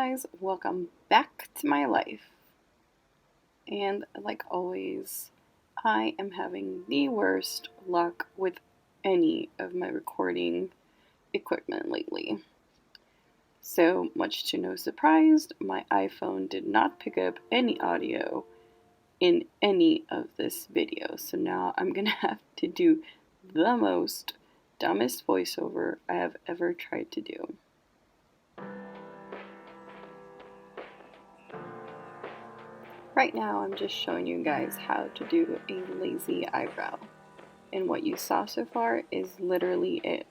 guys, welcome back to my life. And like always, I am having the worst luck with any of my recording equipment lately. So much to no surprise, my iPhone did not pick up any audio in any of this video. So now I'm gonna have to do the most dumbest voiceover I have ever tried to do. Right now I'm just showing you guys how to do a lazy eyebrow. And what you saw so far is literally it.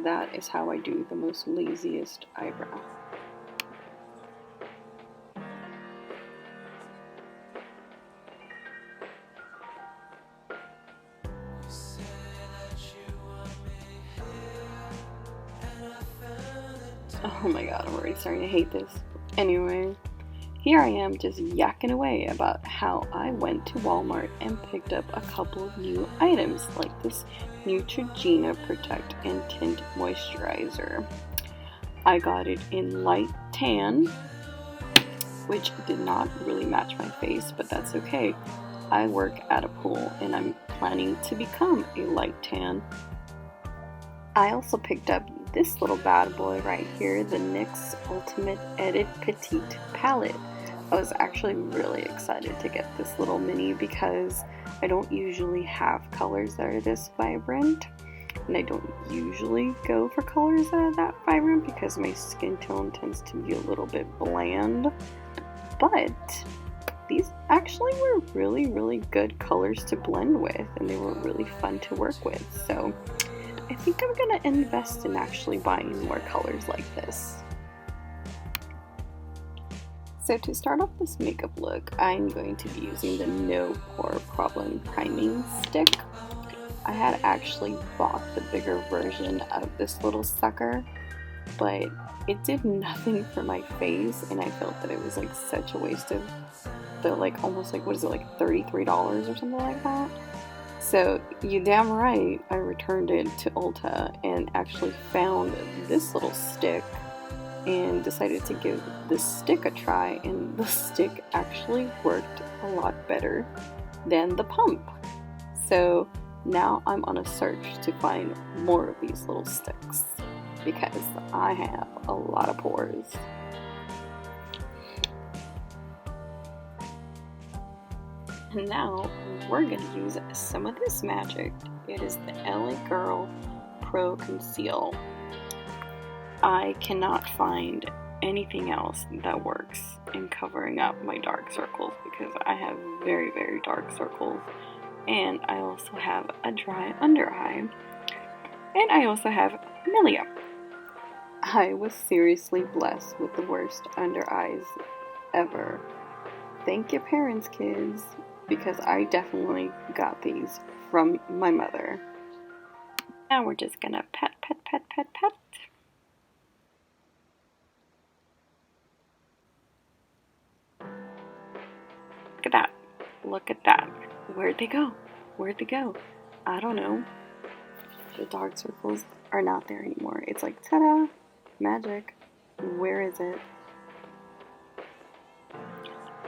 That is how I do the most laziest eyebrow. Oh my god, I'm already starting to hate this. Anyway, here I am just yakking away about how I went to Walmart and picked up a couple of new items like this Neutrogena Protect+Tint moisturizer. I got it in light tan, which did not really match my face, but that's okay. I work at a pool and I'm planning to become a light tan. I also picked up this little bad boy right here, the NYX Ultimate Edit Petite Palette. I was actually really excited to get this little mini because I don't usually have colors that are this vibrant, and I don't usually go for colors that are that vibrant because my skin tone tends to be a little bit bland. But these actually were really good colors to blend with, and they were really fun to work with. So I think I'm gonna invest in actually buying more colors like this. So to start off this makeup look, I'm going to be using the No Pore Problem Priming Stick. I had actually bought the bigger version of this little sucker, but it did nothing for my face, and I felt that it was like such a waste of the almost what is it, like $33 or something like that. So you damn right, I returned it to Ulta and actually found this little stick and decided to give the stick a try, and the stick actually worked a lot better than the pump. So now I'm on a search to find more of these little sticks because I have a lot of pores. And now we're going to use some of this magic. It is the LA Girl Pro Conceal. I cannot find anything else that works in covering up my dark circles because I have very dark circles, and I also have a dry under eye, and I also have milia. I was seriously blessed with the worst under eyes ever. Thank your parents, kids, because I definitely got these from my mother. Now we're just gonna pat. Look at that. Look at that. Where'd they go? Where'd they go? I don't know. The dark circles are not there anymore. It's like, ta-da! Magic. Where is it?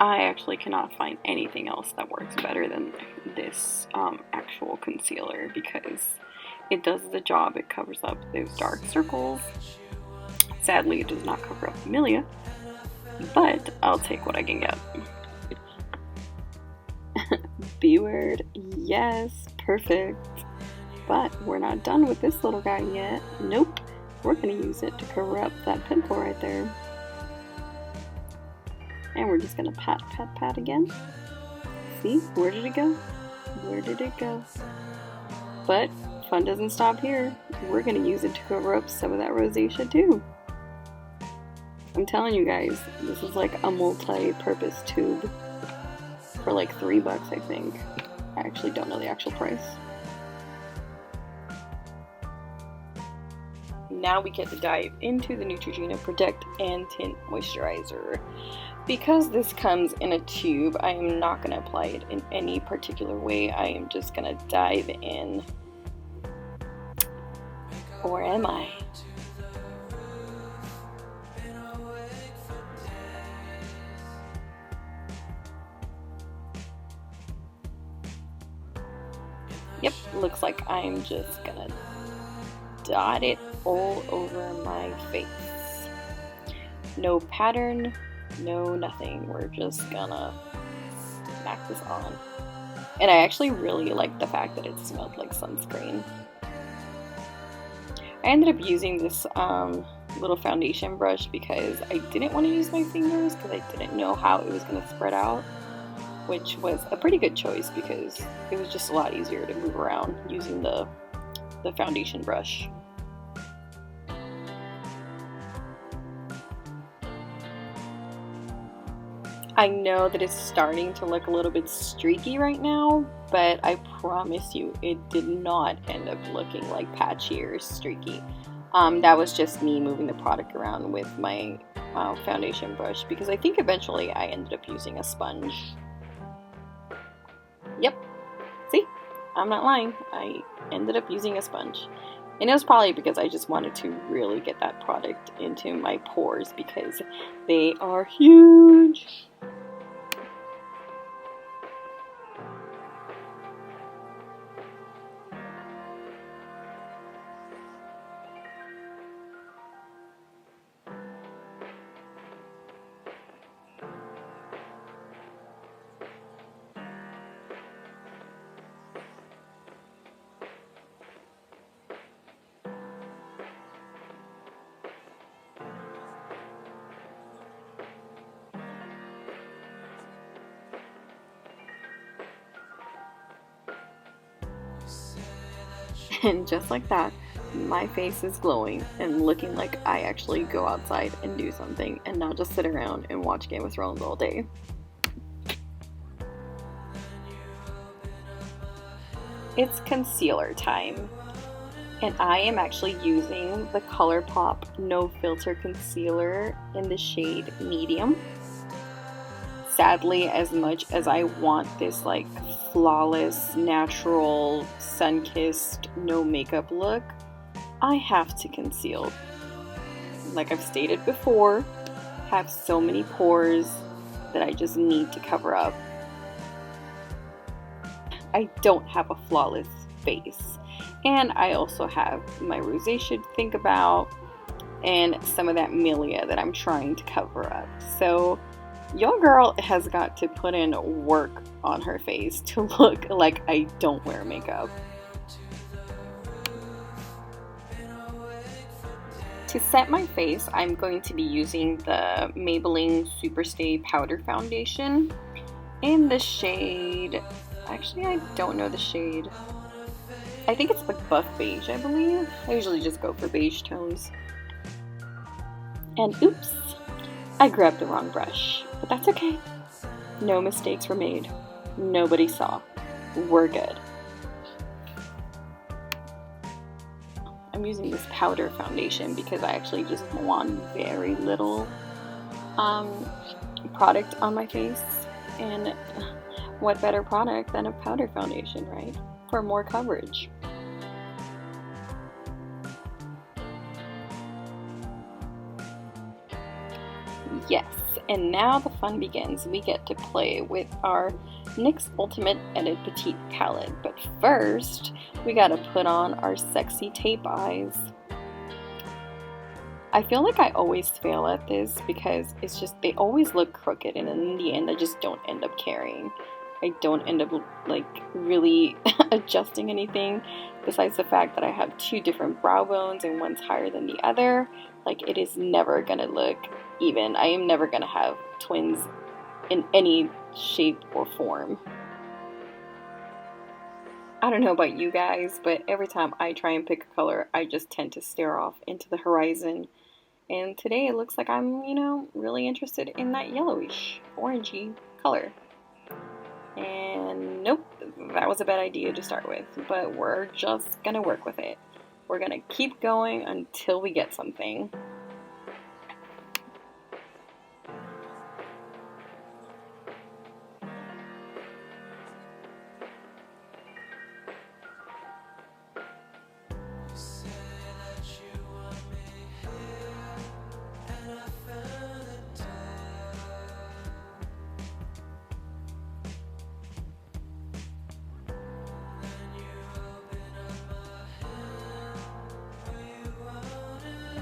I actually cannot find anything else that works better than this actual concealer because it does the job. It covers up those dark circles. Sadly, it does not cover up milia, but I'll take what I can get. B word, yes, perfect. But we're not done with this little guy yet. Nope, we're gonna use it to cover up that pimple right there. And we're just gonna pat again. See, where did it go? Where did it go? But fun doesn't stop here. We're gonna use it to cover up some of that rosacea too. I'm telling you guys, this is like a multi-purpose tube for like $3, I think. I actually don't know the actual price. Now we get to dive into the Neutrogena Protect+Tint Moisturizer. Because this comes in a tube, I am not going to apply it in any particular way. I am just going to dive in. Or am I? Yep, looks like I'm just gonna dot it all over my face. No pattern, no nothing. We're just gonna smack this on. And I actually really like the fact that it smelled like sunscreen. I ended up using this little foundation brush because I didn't want to use my fingers because I didn't know how it was going to spread out, which was a pretty good choice because it was just a lot easier to move around using the foundation brush. I know that it's starting to look a little bit streaky right now, but I promise you it did not end up looking like patchy or streaky. That was just me moving the product around with my foundation brush because I think eventually I ended up using a sponge. Yep, see, I'm not lying. I ended up using a sponge. And it was probably because I just wanted to really get that product into my pores because they are huge. And just like that, my face is glowing and looking like I actually go outside and do something and not just sit around and watch Game of Thrones all day. It's concealer time. And I am actually using the ColourPop No Filter Concealer in the shade Medium. Sadly, as much as I want this like flawless, natural, sun-kissed, no makeup look, I have to conceal. Like I've stated before, I have so many pores that I just need to cover up. I don't have a flawless face. And I also have my rosacea to think about and some of that milia that I'm trying to cover up. So your girl has got to put in work on her face to look like I don't wear makeup. To set my face, I'm going to be using the Maybelline Superstay Powder Foundation in the shade, actually I don't know the shade. I think it's like Buff Beige, I believe. I usually just go for beige tones. And oops, I grabbed the wrong brush, but that's okay. No mistakes were made. Nobody saw. We're good. I'm using this powder foundation because I actually just want very little product on my face. And what better product than a powder foundation, right? For more coverage. Yes, and now the fun begins. We get to play with our NYX Ultimate Edit Petite Palette, but first we gotta put on our sexy tape eyes. I feel like I always fail at this because it's just, they always look crooked and in the end I just don't end up caring. I don't end up like really adjusting anything besides the fact that I have two different brow bones and one's higher than the other. Like it is never gonna look even. I am never gonna have twins in any shape or form. I don't know about you guys, but every time I try and pick a color, I just tend to stare off into the horizon. And today it looks like I'm, you know, really interested in that yellowish, orangey color. And nope, that was a bad idea to start with, but we're just gonna work with it. We're gonna keep going until we get something.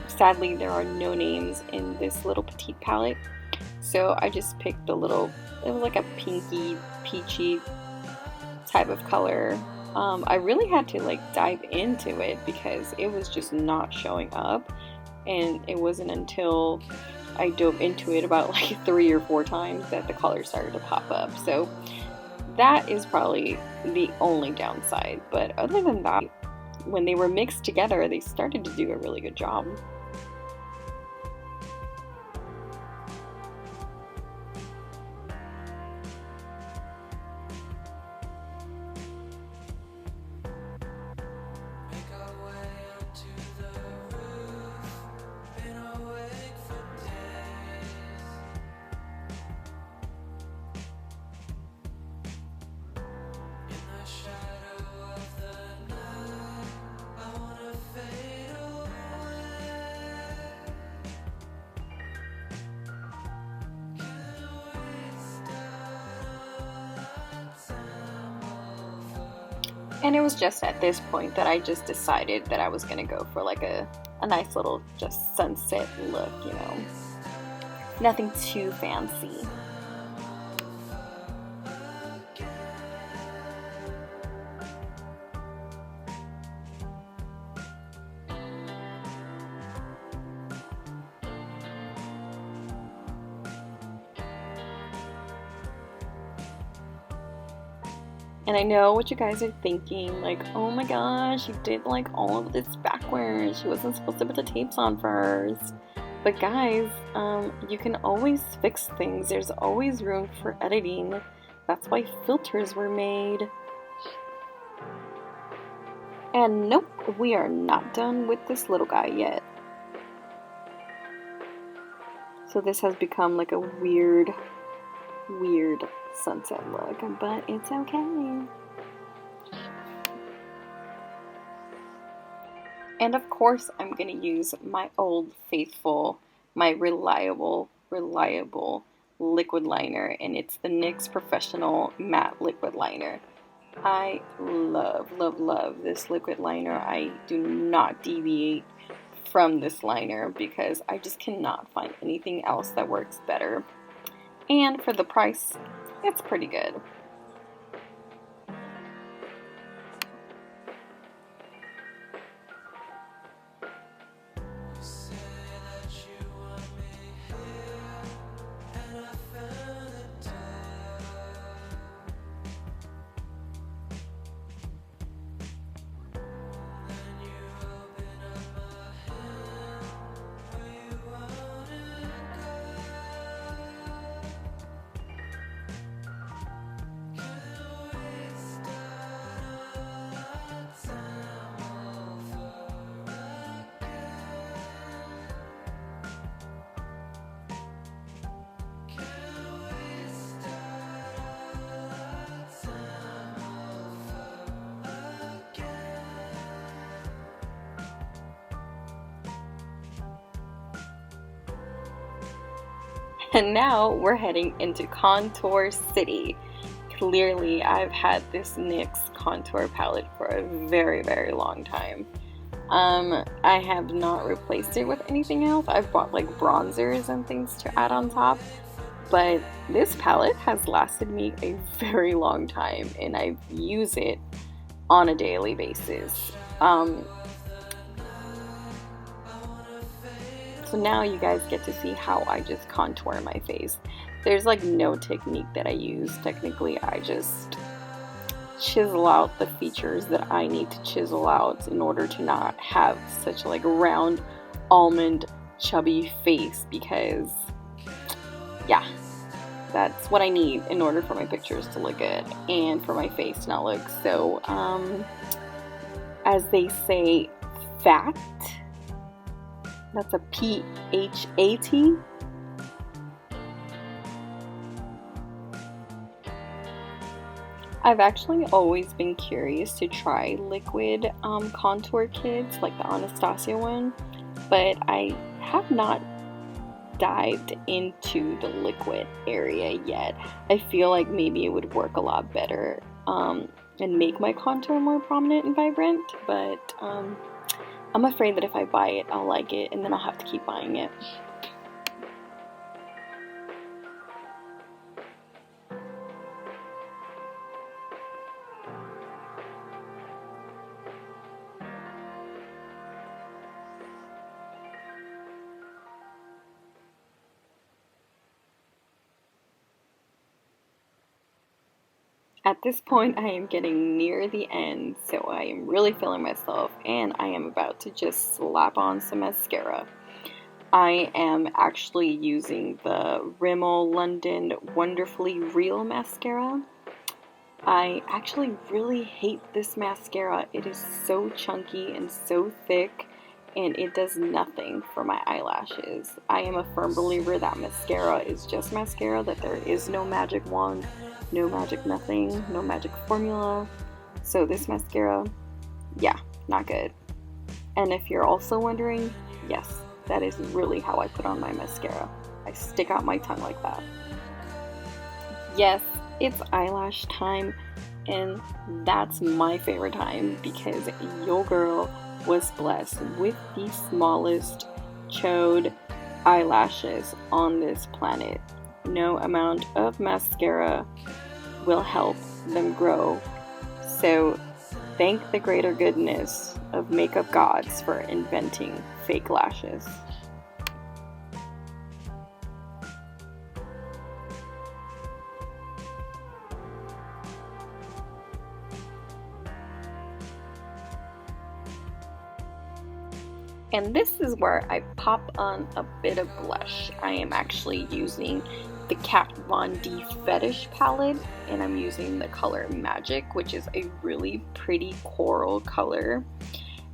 sadly there are no names in this little petite palette, so I just picked a little, it was like a pinky peachy type of color. I really had to like dive into it because it was just not showing up, and it wasn't until I dove into it about like 3 or 4 times that the color started to pop up. So that is probably the only downside, but other than that, when they were mixed together, they started to do a really good job. And it was just at this point that I just decided that I was gonna go for like a nice little just sunset look, you know. Nothing too fancy. And I know what you guys are thinking, like, oh my gosh, she did like all of this backwards. She wasn't supposed to put the tapes on first. But guys, you can always fix things. There's always room for editing. That's why filters were made. And nope, we are not done with this little guy yet. So this has become like a weird sunset look, but it's okay. And of course, I'm gonna use my old faithful, my reliable liquid liner, and it's the NYX Professional Matte Liquid Liner. I love this liquid liner. I do not deviate from this liner because I just cannot find anything else that works better. And for the price, it's pretty good. And now we're heading into Contour City. Clearly, I've had this NYX contour palette for a very long time. I have not replaced it with anything else. I've bought like bronzers and things to add on top, but this palette has lasted me a very long time, and I use it on a daily basis. So now you guys get to see how I just contour my face. There's like no technique that I use. Technically, I just chisel out the features that I need to chisel out in order to not have such like a round, almond, chubby face, because yeah, that's what I need in order for my pictures to look good and for my face to not look so, as they say, fat. That's a P-H-A-T. I've actually always been curious to try liquid contour kits like the Anastasia one, but I have not dived into the liquid area yet. I feel like maybe it would work a lot better and make my contour more prominent and vibrant, but I'm afraid that if I buy it, I'll like it and then I'll have to keep buying it. At this point, I am getting near the end, so I am really feeling myself, and I am about to just slap on some mascara. I am actually using the Rimmel London Wonderfully Real Mascara. I actually really hate this mascara. It is so chunky and so thick, and it does nothing for my eyelashes. I am a firm believer that mascara is just mascara, that there is no magic wand, no magic nothing, no magic formula. So this mascara, yeah, not good. And if you're also wondering, yes, that is really how I put on my mascara. I stick out my tongue like that. Yes, it's eyelash time, and that's my favorite time because your girl was blessed with the smallest chode eyelashes on this planet. No amount of mascara will help them grow. So thank the greater goodness of makeup gods for inventing fake lashes. And this is where I pop on a bit of blush. I am actually using the Kat Von D Fetish palette, and I'm using the color Magic, which is a really pretty coral color.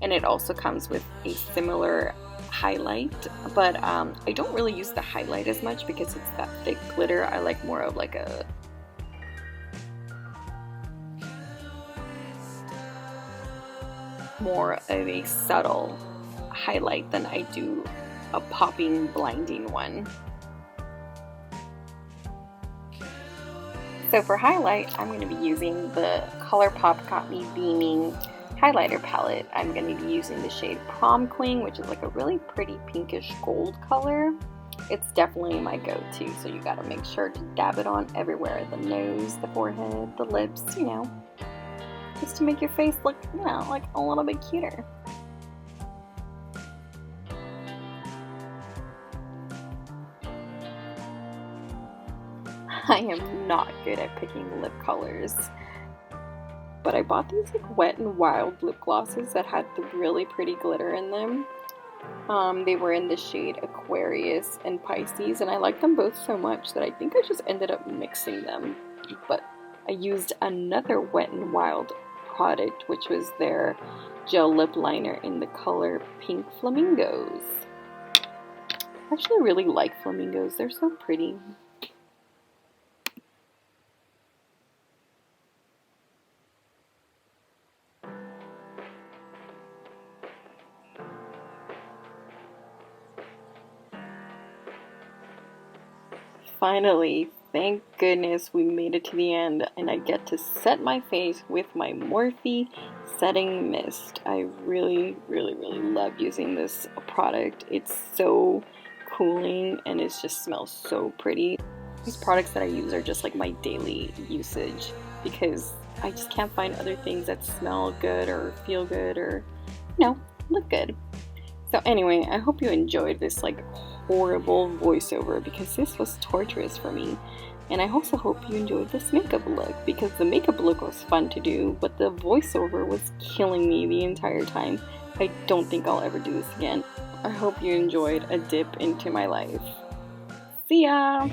And it also comes with a similar highlight, but I don't really use the highlight as much because it's that thick glitter. I like more of like a subtle highlight than I do a popping, blinding one. So for highlight, I'm going to be using the ColourPop Got Me Beaming highlighter palette. I'm going to be using the shade Prom Queen, which is like a really pretty pinkish gold color. It's definitely my go-to, so you got to make sure to dab it on everywhere. The nose, the forehead, the lips, you know, just to make your face look, you know, like a little bit cuter. I am not good at picking lip colors, but I bought these like Wet n Wild lip glosses that had the really pretty glitter in them. They were in the shade Aquarius and Pisces, and I liked them both so much that I think I just ended up mixing them. But I used another Wet n Wild product, which was their gel lip liner in the color Pink Flamingos. I actually really like flamingos, they're so pretty. Finally, thank goodness we made it to the end, and I get to set my face with my Morphe setting mist. I really love using this product. It's so cooling and it just smells so pretty. These products that I use are just like my daily usage because I just can't find other things that smell good or feel good or, you know, look good. So anyway, I hope you enjoyed this like horrible voiceover because this was torturous for me, and I also hope you enjoyed this makeup look because the makeup look was fun to do, but the voiceover was killing me the entire time. I don't think I'll ever do this again. I hope you enjoyed a dip into my life. See ya!